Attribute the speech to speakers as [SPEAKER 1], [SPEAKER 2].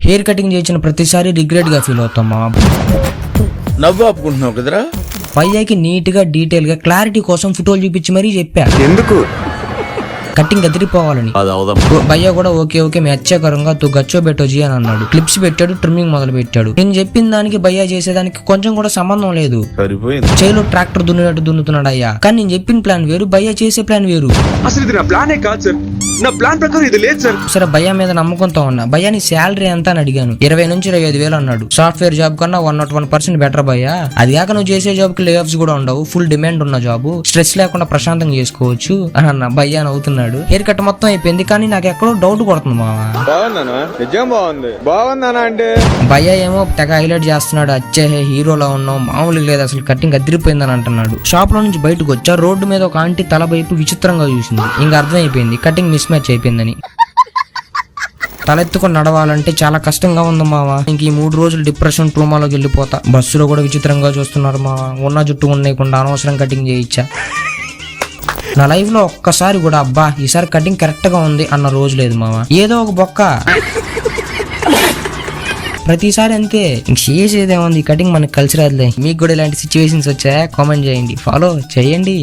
[SPEAKER 1] Hair cutting చేసిన ప్రతిసారి regret గా ఫీల్ అవుతాం మామ.
[SPEAKER 2] నవ్వు ఆపుకుంటున్నావు కదరా.
[SPEAKER 1] భయ్యాకి నీట్ గా డీటెయిల్ గా క్లారిటీ కోసం ఫోటోలు చూపించి మరీ చెప్పా
[SPEAKER 3] ఎందుకు
[SPEAKER 1] కటింగ్ అదిరిపోవాలని. భయ్య కూడా ఓకే ఓకే మే అచ్చాకరంగా తూ గచ్చో బెట్టో జీ అని అన్నాడు. క్లిప్స్ పెట్టాడు, ట్రిమ్మింగ్ మొదలు పెట్టాడు. నేను చెప్పిన దానికి భయ్య చేసేదానికి కొంచెం కూడా సంబంధం లేదు. చేలో ట్రాక్టర్ దున్నినట్టు దున్నుతున్నాడు అయ్యా. కానీ నేను చెప్పిన ప్లాన్ వేరు, భయ్య చేసే ప్లాన్ వేరు.
[SPEAKER 3] అసలు ఇది నా ప్లానే కాదు సార్, నా ప్లాన్ ప్రకారం ఇది లేదు సార్.
[SPEAKER 1] సరే భయ్య మీద నమ్మకంతో ఉన్నా. భయ్య నీ శాలరీ ఎంత అని అడిగాను. 20 నుంచి 25,000 అన్నాడు. సాఫ్ట్వేర్ జాబ్ కన్నా 101% బెటర్ భయ్య. అది కాక నువ్వు చేసే జాబ్ కి లే ఆఫ్స్ కూడా ఉండవు, ఫుల్ డిమాండ్ ఉన్న జాబ్, స్ట్రెస్ లేకుండా ప్రశాంతంగా చేసుకోవచ్చు అని అన్న. భయ్య నవ్వుతున్నాడు. హెయిర్ కట్ మొత్తం అయిపోయింది, కానీ నాకు ఎక్కడో డౌట్ కొడుతుంది మావా. భయ్య ఏమో తెగ హైలైట్ చేస్తున్నాడు. అచ్చే హీరోలో ఉన్నావు, మామూలుగా లేదు అసలు, కటింగ్ అదిరిపోయిందని అంటున్నాడు. షాప్ లో నుంచి బయటకు వచ్చా. రోడ్డు మీద ఒక ఆంటీ తల వైపు విచిత్రంగా చూసింది. ఇంకా అర్థమైపోయింది కటింగ్ మిస్ మ్యాచ్ అయిపోయిందని. తలెత్తుకొని నడవాలంటే చాలా కష్టంగా ఉంది మావా. ఇంక ఈ 3 రోజులు డిప్రెషన్ ట్రూమాలోకి వెళ్ళిపోతా. బస్సులో కూడా విచిత్రంగా చూస్తున్నారు మావా. ఉన్న జుట్టు ఉండకుండా అనవసరం కటింగ్ చేయించా. నా లైఫ్ లో ఒక్కసారి కూడా అబ్బా ఈసారి కటింగ్ కరెక్ట్ గా ఉంది అన్న రోజు లేదు మావా. ఏదో ఒక బొక్క ప్రతిసారి అంతే. చేసేదేముంది, కటింగ్ మనకు కలిసి రాదులే. మీకు కూడా ఇలాంటి సిచ్యువేషన్స్ వచ్చాయా? కామెంట్ చేయండి, ఫాలో చేయండి.